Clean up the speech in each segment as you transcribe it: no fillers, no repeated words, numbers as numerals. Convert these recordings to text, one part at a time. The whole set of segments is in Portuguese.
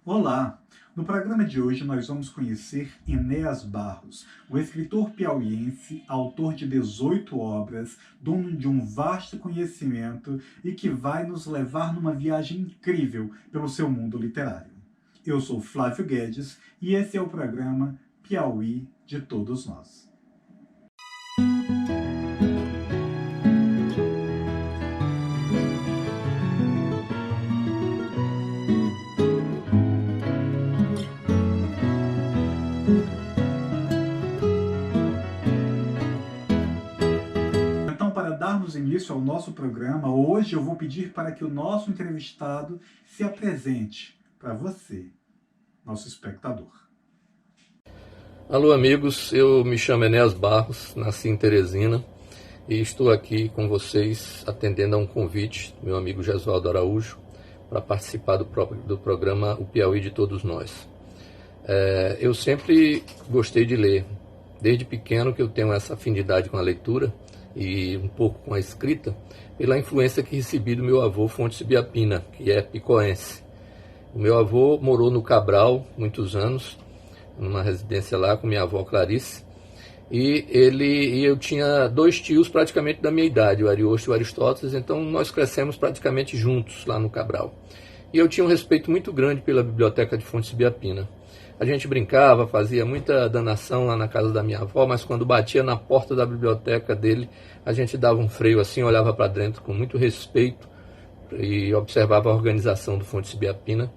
Olá! No programa de hoje nós vamos conhecer Enéas Barros, o escritor piauiense, autor de 18 obras, dono de um vasto conhecimento e que vai nos levar numa viagem incrível pelo seu mundo literário. Eu sou Flávio Guedes e esse é o programa Piauí de Todos Nós. Então, para darmos início ao nosso programa, hoje eu vou pedir para que o nosso entrevistado se apresente para você, nosso espectador. Alô amigos, eu me chamo Enéas Barros, nasci em Teresina e estou aqui com vocês atendendo a um convite do meu amigo Jesualdo Araújo para participar do programa O Piauí de Todos Nós. Eu sempre gostei de ler, desde pequeno que eu tenho essa afinidade com a leitura e um pouco com a escrita, pela influência que recebi do meu avô Fontes Ibiapina, que é picoense. O meu avô morou no Cabral muitos anos, numa residência lá com minha avó Clarice, e eu tinha dois tios praticamente da minha idade, o Ariosto e o Aristóteles, então nós crescemos praticamente juntos lá no Cabral. E eu tinha um respeito muito grande pela biblioteca de Fontes Ibiapina. A gente brincava, fazia muita danação lá na casa da minha avó, mas quando batia na porta da biblioteca dele, a gente dava um freio assim, olhava para dentro com muito respeito e observava a organização do Fontes Ibiapina.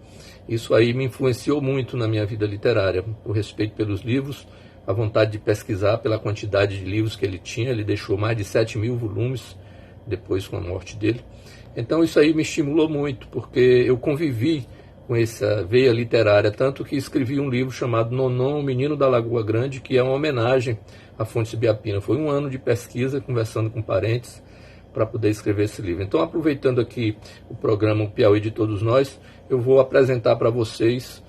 Isso aí me influenciou muito na minha vida literária, o respeito pelos livros, a vontade de pesquisar pela quantidade de livros que ele tinha. Ele deixou mais de 7.000 volumes depois com a morte dele. Então isso aí me estimulou muito, porque eu convivi com essa veia literária, tanto que escrevi um livro chamado Nonon, o Menino da Lagoa Grande, que é uma homenagem a Fontes Ibiapina. Foi um ano de pesquisa, conversando com parentes, para poder escrever esse livro. Então, aproveitando aqui o programa O Piauí de Todos Nós, eu vou apresentar para vocês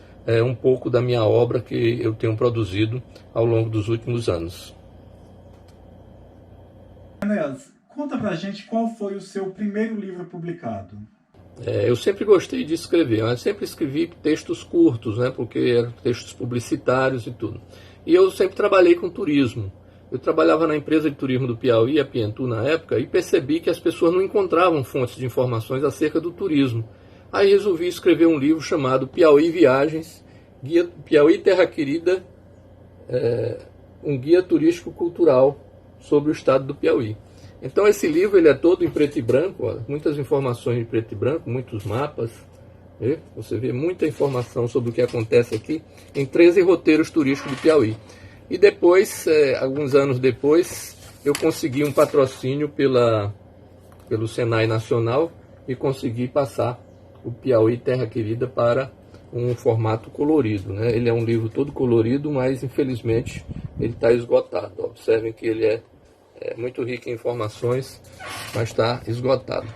um pouco da minha obra que eu tenho produzido ao longo dos últimos anos. Enéas, conta pra gente qual foi o seu primeiro livro publicado. Eu sempre gostei de escrever, eu sempre escrevi textos curtos, né, porque eram textos publicitários e tudo. E eu sempre trabalhei com turismo. Eu trabalhava na empresa de turismo do Piauí, a Pientu, na época, e percebi que as pessoas não encontravam fontes de informações acerca do turismo. Aí resolvi escrever um livro chamado Piauí Viagens, Piauí Terra Querida, um guia turístico cultural sobre o estado do Piauí. Então esse livro ele é todo em preto e branco, ó, muitas informações em preto e branco, muitos mapas. Você vê muita informação sobre o que acontece aqui em 13 roteiros turísticos do Piauí. E depois, alguns anos depois, eu consegui um patrocínio pelo Senai Nacional e consegui passar o Piauí Terra Querida para um formato colorido, né? Ele é um livro todo colorido, mas infelizmente ele está esgotado. Observem que ele é muito rico em informações, mas está esgotado.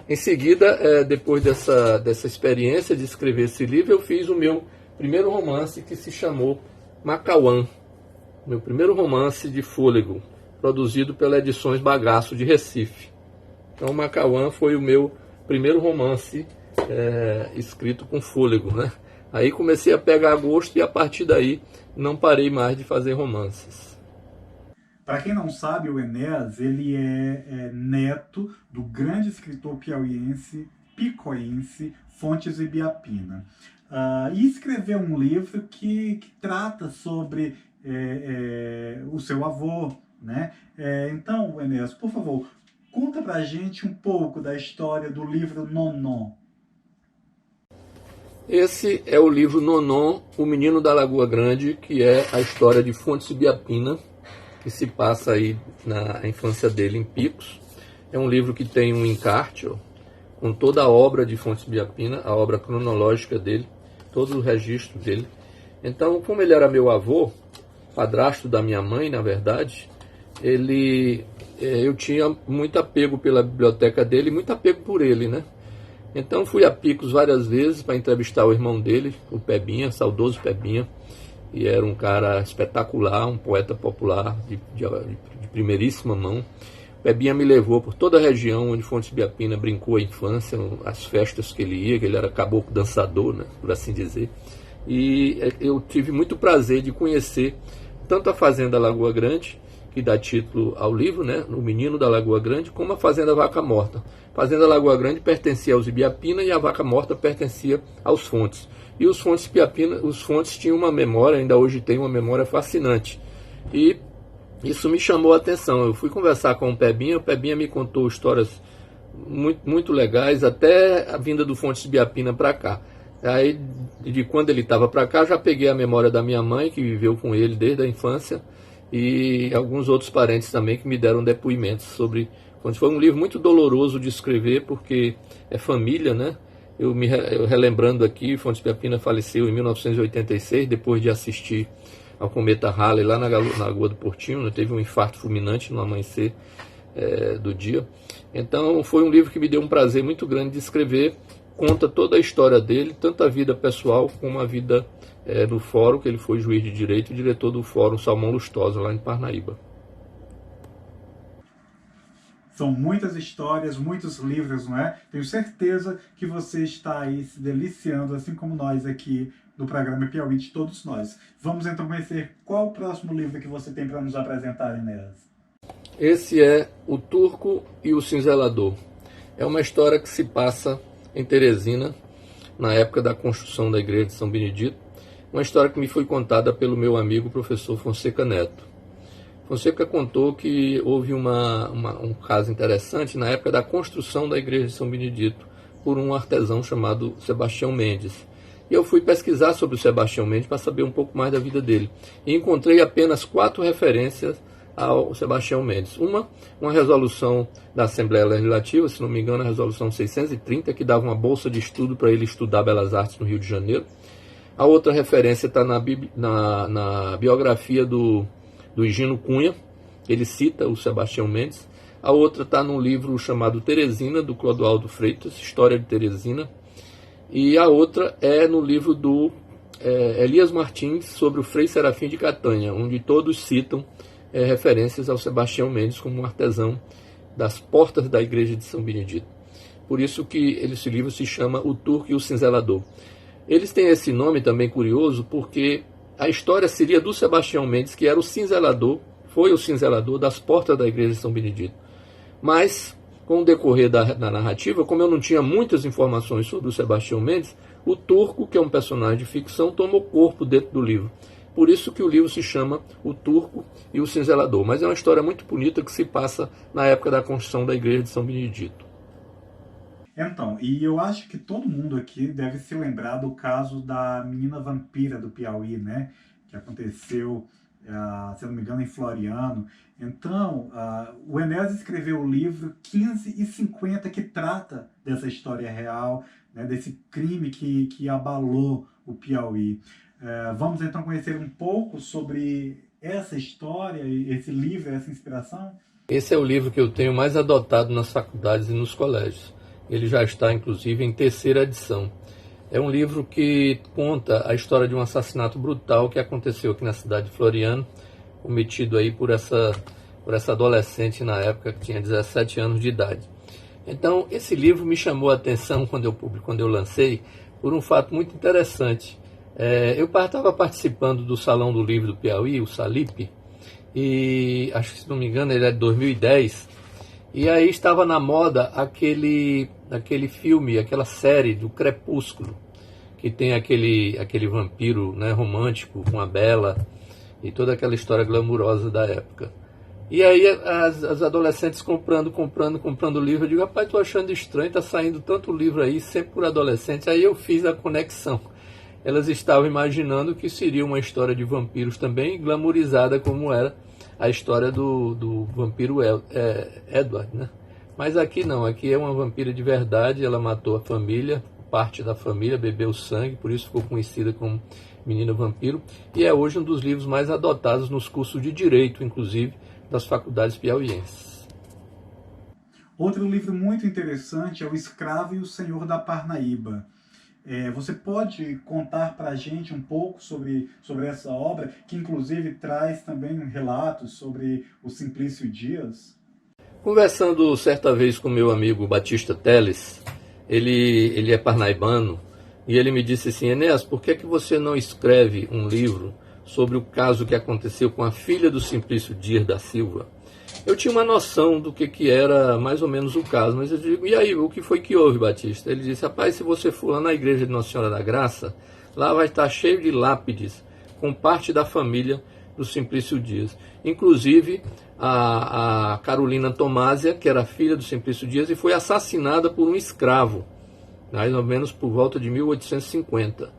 Em seguida, depois dessa experiência de escrever esse livro, eu fiz o meu primeiro romance, que se chamou Macauã. Meu primeiro romance de fôlego, produzido pela Edições Bagaço de Recife. Então, Macauã foi o meu primeiro romance escrito com fôlego, né? Aí comecei a pegar gosto e a partir daí não parei mais de fazer romances. Para quem não sabe, o Enéas ele é neto do grande escritor piauiense, picoense, Fontes Ibiapina. E escreveu um livro que trata sobre o seu avô, né? Então, Enéas, por favor, conta pra gente um pouco da história do livro Nonon. Esse é o livro Nonon, o Menino da Lagoa Grande, que é a história de Fontes Ibiapina, que se passa aí na infância dele em Picos. É um livro que tem um encarte, ó, com toda a obra de Fontes Ibiapina, a obra cronológica dele, todo o registro dele. Então, como ele era meu avô, padrasto da minha mãe, na verdade, eu tinha muito apego pela biblioteca dele, muito apego por ele, né? Então fui a Picos várias vezes para entrevistar o irmão dele, o Pebinha, saudoso Pebinha, e era um cara espetacular, um poeta popular de primeiríssima mão. Pebinha me levou por toda a região onde Fontes Biapina brincou a infância, as festas que ele ia, que ele era caboclo dançador, né, por assim dizer. E eu tive muito prazer de conhecer tanto a Fazenda Lagoa Grande, que dá título ao livro, né, O Menino da Lagoa Grande, como a Fazenda Vaca Morta. A Fazenda Lagoa Grande pertencia aos Ibiapina e a Vaca Morta pertencia aos Fontes. E os Fontes Biapina, os Fontes tinham uma memória, ainda hoje tem uma memória fascinante. E isso me chamou a atenção. Eu fui conversar com o Pebinha me contou histórias muito legais, até a vinda do Fontes Biapina para cá. Aí, de quando ele estava para cá, já peguei a memória da minha mãe, que viveu com ele desde a infância, e alguns outros parentes também que me deram depoimentos sobre Fontes. Foi um livro muito doloroso de escrever, porque é família, né? Eu relembrando aqui, Fontes Biapina faleceu em 1986, depois de assistir ao cometa Halley lá na Lagoa do Portinho, né? Teve um infarto fulminante no amanhecer do dia. Então foi um livro que me deu um prazer muito grande de escrever. Conta toda a história dele, tanto a vida pessoal como a vida no fórum, que ele foi juiz de direito e diretor do fórum Salmão Lustosa, lá em Parnaíba. São muitas histórias, muitos livros, não é? Tenho certeza que você está aí se deliciando, assim como nós aqui no programa Piauí de todos nós. Vamos então conhecer qual o próximo livro que você tem para nos apresentar, Inés. Esse é O Turco e o Cinzelador. É uma história que se passa em Teresina, na época da construção da igreja de São Benedito. Uma história que me foi contada pelo meu amigo professor Fonseca Neto. Fonseca contou que houve um caso interessante na época da construção da igreja de São Benedito por um artesão chamado Sebastião Mendes. E eu fui pesquisar sobre o Sebastião Mendes para saber um pouco mais da vida dele. E encontrei apenas 4 referências ao Sebastião Mendes. Uma resolução da Assembleia Legislativa, se não me engano, a resolução 630, que dava uma bolsa de estudo para ele estudar Belas Artes no Rio de Janeiro. A outra referência está na biografia do Higino Cunha, ele cita o Sebastião Mendes. A outra está num livro chamado Teresina, do Clodoaldo Freitas, História de Teresina. E a outra é no livro do Elias Martins, sobre o Frei Serafim de Catanha, onde todos citam referências ao Sebastião Mendes como um artesão das portas da igreja de São Benedito. Por isso que esse livro se chama O Turco e o Cinzelador. Eles têm esse nome também curioso porque a história seria do Sebastião Mendes, que era o cinzelador, foi o cinzelador das portas da igreja de São Benedito. Mas, com o decorrer da narrativa, como eu não tinha muitas informações sobre o Sebastião Mendes, o Turco, que é um personagem de ficção, tomou corpo dentro do livro. Por isso que o livro se chama O Turco e o Cinzelador. Mas é uma história muito bonita que se passa na época da construção da igreja de São Benedito. Então, e eu acho que todo mundo aqui deve se lembrar do caso da menina vampira do Piauí, né? Que aconteceu, se eu não me engano, em Floriano. Então, o Enéas escreveu o livro 1550, que trata dessa história real, né? Desse crime que abalou o Piauí. Vamos então conhecer um pouco sobre essa história, esse livro, essa inspiração? Esse é o livro que eu tenho mais adotado nas faculdades e nos colégios. Ele já está, inclusive, em 3ª edição. É um livro que conta a história de um assassinato brutal que aconteceu aqui na cidade de Floriano, cometido aí por essa adolescente na época, que tinha 17 anos de idade. Então, esse livro me chamou a atenção quando eu lancei, por um fato muito interessante. Eu estava participando do Salão do Livro do Piauí, o Salip, e acho que, se não me engano, ele é de 2010, e aí estava na moda aquele filme, aquela série do Crepúsculo, que tem aquele vampiro, né, romântico com a Bela, e toda aquela história glamurosa da época. E aí as adolescentes comprando livro, eu digo, rapaz, tô achando estranho, tá saindo tanto livro aí, sempre por adolescente. Aí eu fiz a conexão. Elas estavam imaginando que seria uma história de vampiros também, glamourizada como era a história do vampiro Edward, né? Mas aqui não, aqui é uma vampira de verdade, ela matou a família, parte da família, bebeu sangue, por isso ficou conhecida como Menina Vampiro, e é hoje um dos livros mais adotados nos cursos de Direito, inclusive, das faculdades piauienses. Outro livro muito interessante é O Escravo e o Senhor da Parnaíba. Você pode contar para a gente um pouco sobre essa obra, que inclusive traz também relatos sobre o Simplício Dias? Conversando certa vez com meu amigo Batista Teles, ele é parnaibano, e ele me disse assim: Enéas, por que você não escreve um livro sobre o caso que aconteceu com a filha do Simplício Dias da Silva? Eu tinha uma noção do que era mais ou menos o caso, mas eu digo: e aí, o que foi que houve, Batista? Ele disse: rapaz, se você for lá na igreja de Nossa Senhora da Graça, lá vai estar cheio de lápides com parte da família do Simplício Dias. Inclusive a Carolina Tomásia, que era filha do Simplício Dias e foi assassinada por um escravo, mais ou menos por volta de 1850.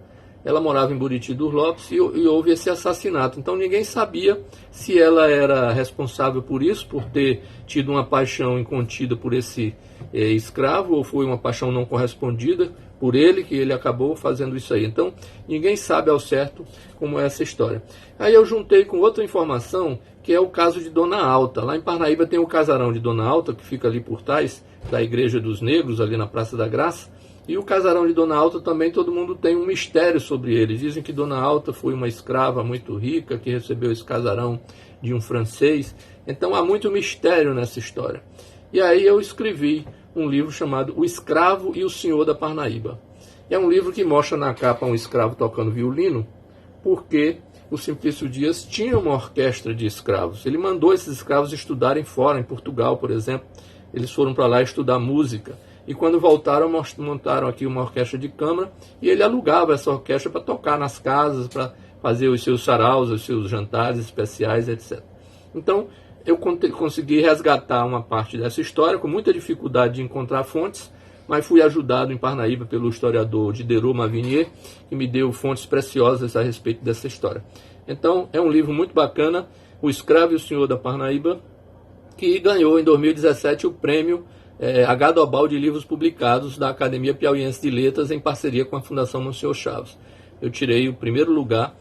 Ela morava em Buriti dos Lopes e houve esse assassinato. Então ninguém sabia se ela era responsável por isso, por ter tido uma paixão incontida por esse escravo, ou foi uma paixão não correspondida por ele, que ele acabou fazendo isso aí. Então ninguém sabe ao certo como é essa história. Aí eu juntei com outra informação, que é o caso de Dona Alta. Lá em Parnaíba tem o casarão de Dona Alta, que fica ali por trás da Igreja dos Negros, ali na Praça da Graça. E o casarão de Dona Alta também, todo mundo tem um mistério sobre ele. Dizem que Dona Alta foi uma escrava muito rica, que recebeu esse casarão de um francês. Então há muito mistério nessa história. E aí eu escrevi um livro chamado O Escravo e o Senhor da Parnaíba. É um livro que mostra na capa um escravo tocando violino, porque o Simplício Dias tinha uma orquestra de escravos. Ele mandou esses escravos estudarem fora, em Portugal, por exemplo. Eles foram para lá estudar música. E quando voltaram, montaram aqui uma orquestra de câmara, e ele alugava essa orquestra para tocar nas casas, para fazer os seus saraus, os seus jantares especiais, etc. Então, eu consegui resgatar uma parte dessa história, com muita dificuldade de encontrar fontes, mas fui ajudado em Parnaíba pelo historiador Diderot Mavinier, que me deu fontes preciosas a respeito dessa história. Então, é um livro muito bacana, O Escravo e o Senhor da Parnaíba, que ganhou em 2017 o prêmio H. Dobal de Livros Publicados da Academia Piauiense de Letras, em parceria com a Fundação Monsenhor Chaves. Eu tirei o primeiro lugar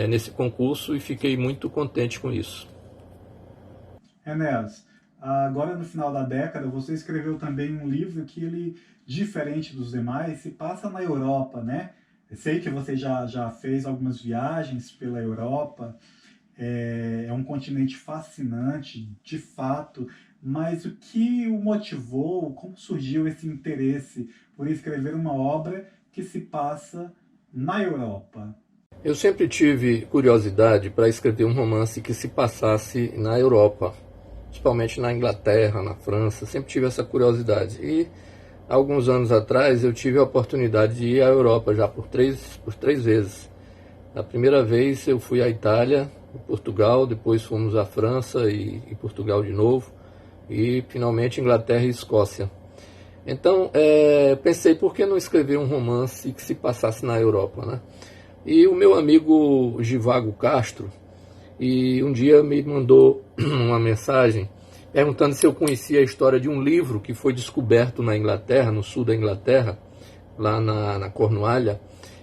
nesse concurso e fiquei muito contente com isso. Enéas, agora no final da década você escreveu também um livro que ele, diferente dos demais, se passa na Europa, né? Eu sei que você já fez algumas viagens pela Europa, é um continente fascinante, de fato, mas o que o motivou, como surgiu esse interesse por escrever uma obra que se passa na Europa? Eu sempre tive curiosidade para escrever um romance que se passasse na Europa, principalmente na Inglaterra, na França, sempre tive essa curiosidade. E alguns anos atrás eu tive a oportunidade de ir à Europa já por três vezes. A primeira vez eu fui à Itália, Portugal, depois fomos à França e Portugal de novo, e finalmente Inglaterra e Escócia. Então pensei, por que não escrever um romance que se passasse na Europa, né? E o meu amigo Givago Castro, e um dia me mandou uma mensagem perguntando se eu conhecia a história de um livro que foi descoberto na Inglaterra, no sul da Inglaterra, lá na Cornualha,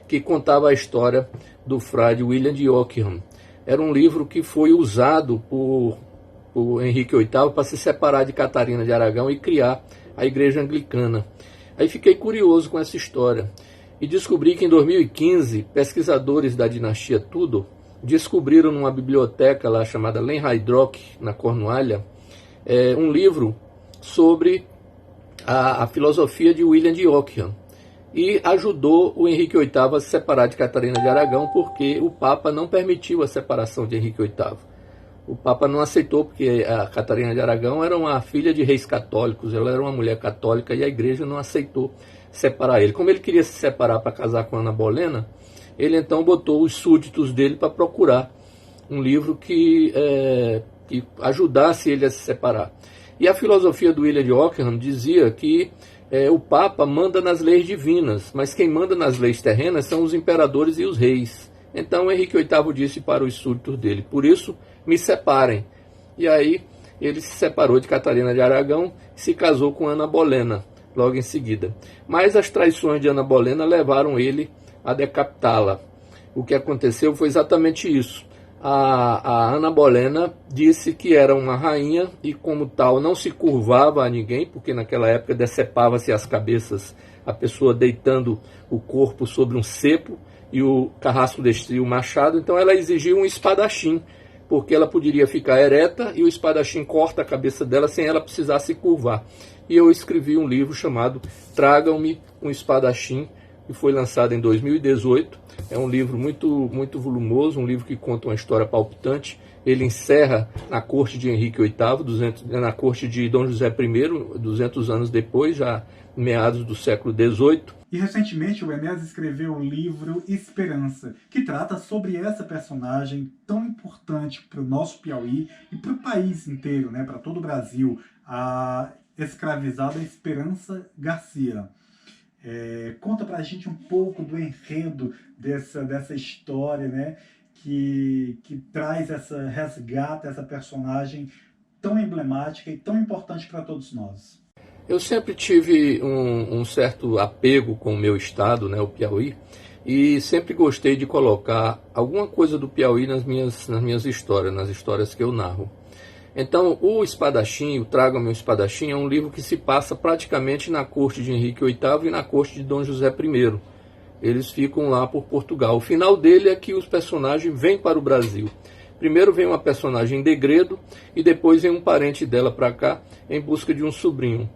que contava a história do frade William de Ockham. Era um livro que foi usado por Henrique VIII para se separar de Catarina de Aragão e criar a Igreja Anglicana. Aí fiquei curioso com essa história e descobri que em 2015 pesquisadores da dinastia Tudor descobriram numa biblioteca lá chamada Lanhydrock, na Cornualha, um livro sobre a filosofia de William de Ockham, e ajudou o Henrique VIII a se separar de Catarina de Aragão, porque o Papa não permitiu a separação de Henrique VIII. O Papa não aceitou, porque a Catarina de Aragão era uma filha de reis católicos, ela era uma mulher católica e a igreja não aceitou separar ele. Como ele queria se separar para casar com Ana Bolena, ele então botou os súditos dele para procurar um livro que ajudasse ele a se separar. E a filosofia do William de Ockham dizia que o Papa manda nas leis divinas, mas quem manda nas leis terrenas são os imperadores e os reis. Então Henrique VIII disse para os súditos dele: por isso me separem. E aí ele se separou de Catarina de Aragão e se casou com Ana Bolena logo em seguida. Mas as traições de Ana Bolena levaram ele a decapitá-la. O que aconteceu foi exatamente isso. A Ana Bolena disse que era uma rainha e, como tal, não se curvava a ninguém, porque naquela época decepava-se as cabeças, a pessoa deitando o corpo sobre um cepo e o carrasco destria o machado. Então ela exigiu um espadachim porque ela poderia ficar ereta e o espadachim corta a cabeça dela sem ela precisar se curvar. E eu escrevi um livro chamado Tragam-me um Espadachim, que foi lançado em 2018. É um livro muito volumoso, um livro que conta uma história palpitante. Ele encerra na corte de Henrique VIII, na corte de Dom José I, 200 anos depois, já meados do século XVIII. E recentemente o Enéas escreveu o livro Esperança, que trata sobre essa personagem tão importante para o nosso Piauí e para o país inteiro, né, para todo o Brasil, a escravizada Esperança Garcia. Conta pra gente um pouco do enredo dessa história, né, que traz resgata essa personagem tão emblemática e tão importante para todos nós. Eu sempre tive um certo apego com o meu estado, né, o Piauí, e sempre gostei de colocar alguma coisa do Piauí nas minhas histórias, nas histórias que eu narro. Então, o Espadachim, o Tragam-me um Espadachim, é um livro que se passa praticamente na corte de Henrique VIII e na corte de Dom José I. Eles ficam lá por Portugal. O final dele é que os personagens vêm para o Brasil. Primeiro vem uma personagem em degredo e depois vem um parente dela para cá em busca de um sobrinho.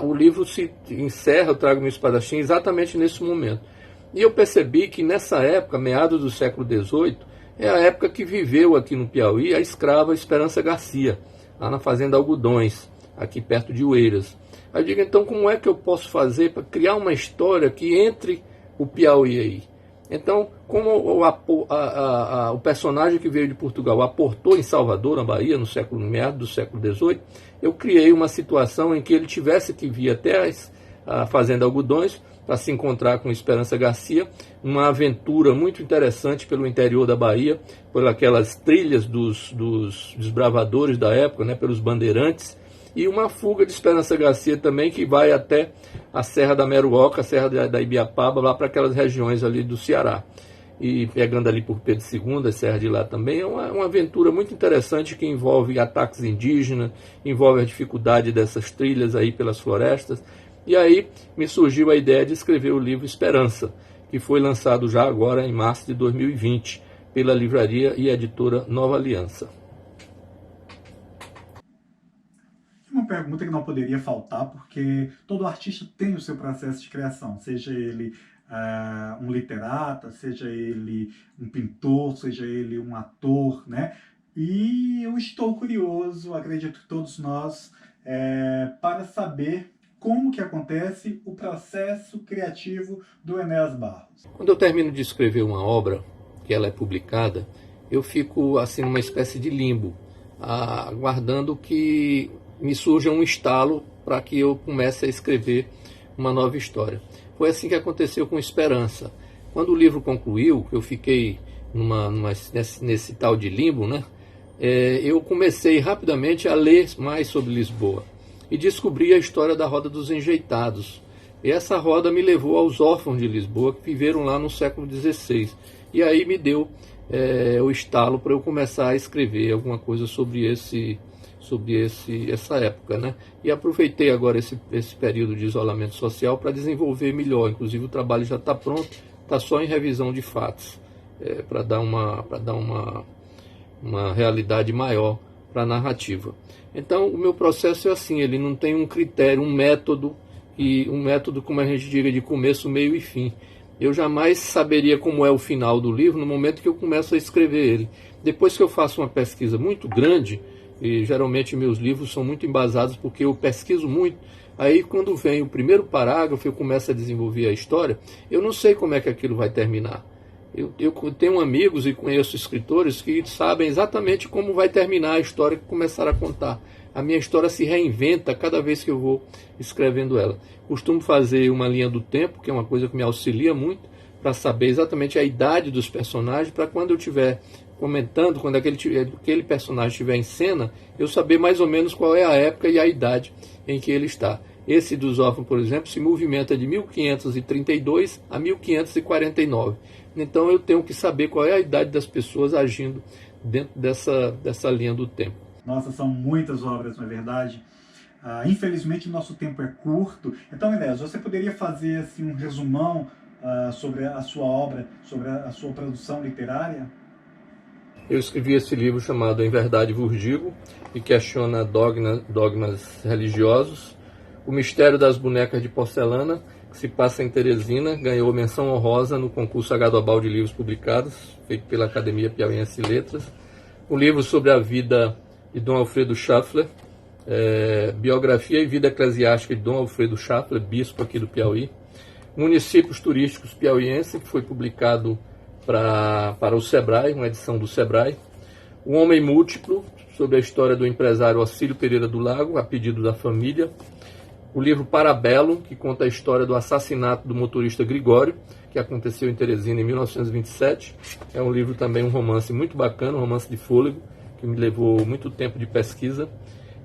O livro se encerra, o Tragam-me um Espadachim, exatamente nesse momento. E eu percebi que nessa época, meados do século XVIII, é a época que viveu aqui no Piauí a escrava Esperança Garcia, lá na Fazenda Algodões, aqui perto de Oeiras. Aí eu digo, então, como é que eu posso fazer para criar uma história que entre o Piauí aí? Então, como o personagem que veio de Portugal aportou em Salvador, na Bahia, no meados do século XVIII, eu criei uma situação em que ele tivesse que vir até a Fazenda Algodões para se encontrar com Esperança Garcia, uma aventura muito interessante pelo interior da Bahia, por aquelas trilhas dos desbravadores da época, né, pelos bandeirantes, e uma fuga de Esperança Garcia também, que vai até a Serra da Meruoca, a Serra da Ibiapaba, lá para aquelas regiões ali do Ceará. E pegando ali por Pedro II, a Serra de lá também, é uma aventura muito interessante que envolve ataques indígenas, envolve a dificuldade dessas trilhas aí pelas florestas. E aí me surgiu a ideia de escrever o livro Esperança, que foi lançado já agora em março de 2020, pela livraria e editora Nova Aliança. Uma pergunta que não poderia faltar, porque todo artista tem o seu processo de criação, seja ele um literata, seja ele um pintor, seja ele um ator, né? E eu estou curioso, acredito que todos nós, para saber como que acontece o processo criativo do Enéas Barros. Quando eu termino de escrever uma obra, que ela é publicada, eu fico assim numa espécie de limbo, aguardando que me surja um estalo para que eu comece a escrever uma nova história. Foi assim que aconteceu com Esperança. Quando o livro concluiu, eu fiquei nesse tal de limbo, né? Eu comecei rapidamente a ler mais sobre Lisboa e descobri a história da Roda dos Enjeitados. E essa roda me levou aos órfãos de Lisboa, que viveram lá no século XVI. E aí me deu o estalo para eu começar a escrever alguma coisa sobre essa época, né? E aproveitei agora esse período de isolamento social para desenvolver melhor. Inclusive o trabalho já está pronto, está só em revisão de fatos, para dar uma realidade maior para a narrativa. Então o meu processo é assim, ele não tem um critério, um método como a gente diga, de começo, meio e fim. Eu jamais saberia como é o final do livro no momento que eu começo a escrever ele. Depois que eu faço uma pesquisa muito grande, e geralmente meus livros são muito embasados porque eu pesquiso muito, aí quando vem o primeiro parágrafo, eu começo a desenvolver a história, eu não sei como é que aquilo vai terminar. Eu tenho amigos e conheço escritores que sabem exatamente como vai terminar a história que começaram a contar. A minha história se reinventa cada vez que eu vou escrevendo ela. Costumo fazer uma linha do tempo, que é uma coisa que me auxilia muito, para saber exatamente a idade dos personagens, para quando eu estiver comentando, quando aquele personagem estiver em cena, eu saber mais ou menos qual é a época e a idade em que ele está. Esse dos órfãos, por exemplo, se movimenta de 1532 a 1549. Então eu tenho que saber qual é a idade das pessoas agindo dentro dessa linha do tempo. Nossa, são muitas obras, não é verdade? Infelizmente, nosso tempo é curto. Então, Enéas, você poderia fazer assim, um resumão sobre a sua obra, sobre a sua produção literária? eu escrevi esse livro chamado Em Verdade Vos Digo, que questiona dogmas religiosos. O Mistério das Bonecas de Porcelana, que se passa em Teresina, ganhou menção honrosa no concurso H. de livros publicados, feito pela Academia Piauiense de Letras. Um livro sobre a vida de Dom Alfredo Schaffler, biografia e vida eclesiástica de Dom Alfredo Schaffler, bispo aqui do Piauí. Municípios Turísticos Piauiense, que foi publicado para o Sebrae, uma edição do Sebrae. O Homem Múltiplo, sobre a história do empresário Ocílio Pereira do Lago, a pedido da família. O livro Parabelo, que conta a história do assassinato do motorista Gregório, que aconteceu em Teresina em 1927. É um livro também, um romance muito bacana, um romance de fôlego, que me levou muito tempo de pesquisa.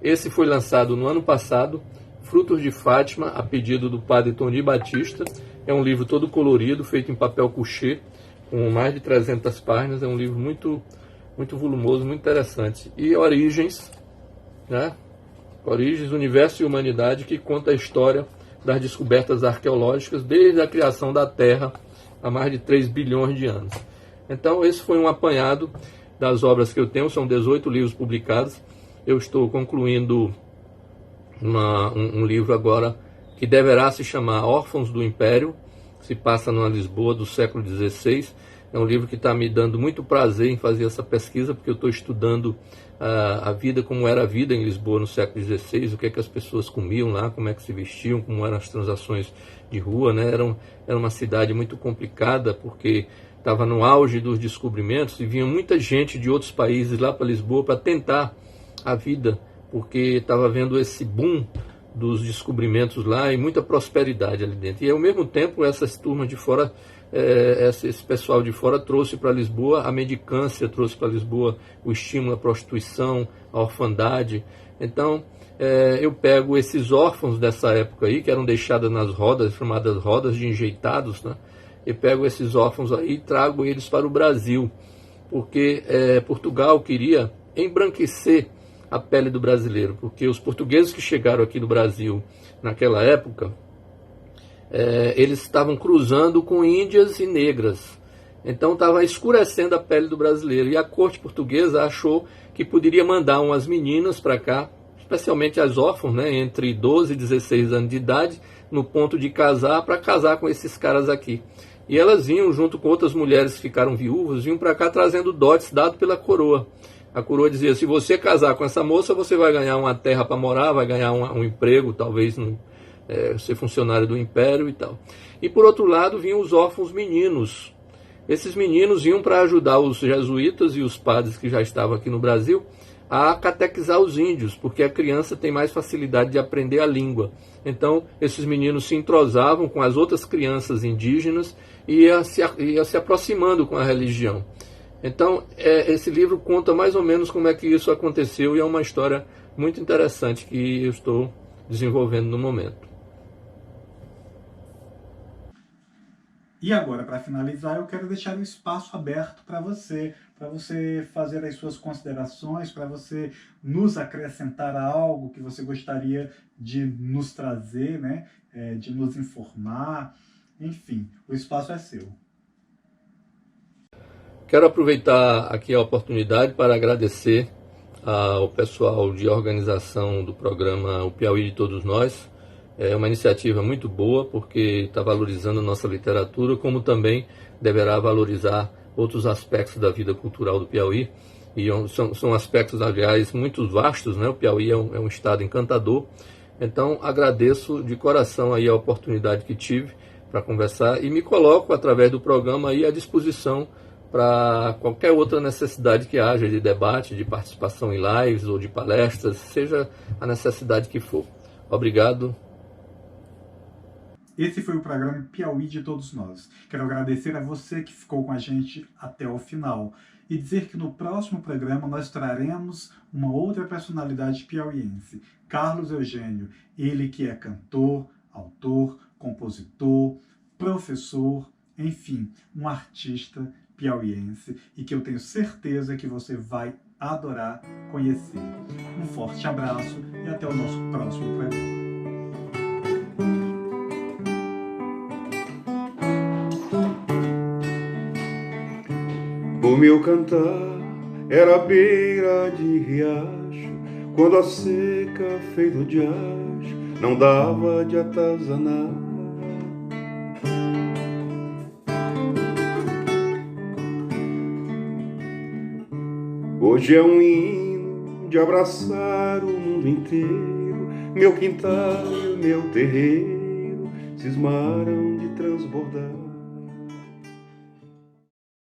Esse foi lançado no ano passado, Frutos de Fátima, a pedido do padre Tony Batista. É um livro todo colorido, feito em papel couché, com mais de 300 páginas. É um livro muito volumoso, muito interessante. E Origens, né? Origens, Universo e Humanidade, que conta a história das descobertas arqueológicas desde a criação da Terra há mais de 3 bilhões de anos. Então, esse foi um apanhado das obras que eu tenho, são 18 livros publicados. Eu estou concluindo um livro agora que deverá se chamar Órfãos do Império, que se passa numa Lisboa do século XVI. É um livro que está me dando muito prazer em fazer essa pesquisa, porque eu estou estudando a vida, como era a vida em Lisboa no século XVI, o que é que as pessoas comiam lá, como é que se vestiam, como eram as transações de rua, né? Era uma cidade muito complicada, porque estava no auge dos descobrimentos e vinha muita gente de outros países lá para Lisboa para tentar a vida, porque estava vendo esse boom dos descobrimentos lá e muita prosperidade ali dentro. E ao mesmo tempo essas turmas de fora, esse pessoal de fora trouxe para Lisboa a mendicância, trouxe para Lisboa o estímulo à prostituição, à orfandade. Então eu pego esses órfãos dessa época aí, que eram deixados nas rodas, chamadas rodas de enjeitados, né? Eu pego esses órfãos aí e trago eles para o Brasil, porque Portugal queria embranquecer a pele do brasileiro, porque os portugueses que chegaram aqui no Brasil naquela época, eles estavam cruzando com índias e negras, então estava escurecendo a pele do brasileiro, e a corte portuguesa achou que poderia mandar umas meninas para cá, especialmente as órfãs, né, entre 12 e 16 anos de idade, no ponto de casar, para casar com esses caras aqui. E elas vinham junto com outras mulheres que ficaram viúvas, vinham para cá trazendo dotes dados pela coroa. A coroa dizia, se você casar com essa moça, você vai ganhar uma terra para morar, vai ganhar um emprego, talvez ser funcionário do império e tal. E por outro lado, vinham os órfãos meninos. Esses meninos iam para ajudar os jesuítas e os padres que já estavam aqui no Brasil a catequizar os índios, porque a criança tem mais facilidade de aprender a língua. Então, esses meninos se entrosavam com as outras crianças indígenas e ia se aproximando com a religião. Então, esse livro conta mais ou menos como é que isso aconteceu, e é uma história muito interessante que eu estou desenvolvendo no momento. E agora, para finalizar, eu quero deixar o espaço aberto para você fazer as suas considerações, para você nos acrescentar algo que você gostaria de nos trazer, né? De nos informar. Enfim, o espaço é seu. Quero aproveitar aqui a oportunidade para agradecer ao pessoal de organização do programa O Piauí de Todos Nós. É uma iniciativa muito boa, porque está valorizando a nossa literatura, como também deverá valorizar outros aspectos da vida cultural do Piauí. E são aspectos, aliás, muito vastos, né? O Piauí é um estado encantador. Então, agradeço de coração aí a oportunidade que tive para conversar e me coloco, através do programa, aí à disposição para qualquer outra necessidade que haja de debate, de participação em lives ou de palestras, seja a necessidade que for. Obrigado. Esse foi o programa Piauí de Todos Nós. Quero agradecer a você que ficou com a gente até o final e dizer que no próximo programa nós traremos uma outra personalidade piauiense, Carlos Eugênio, ele que é cantor, autor, compositor, professor, enfim, um artista piauiense e que eu tenho certeza que você vai adorar conhecer. Um forte abraço e até o nosso próximo programa. O meu cantar era à beira de riacho, quando a seca feito de acho não dava de atazanar. Hoje é um hino de abraçar o mundo inteiro, meu quintal e o meu terreiro cismaram de transbordar.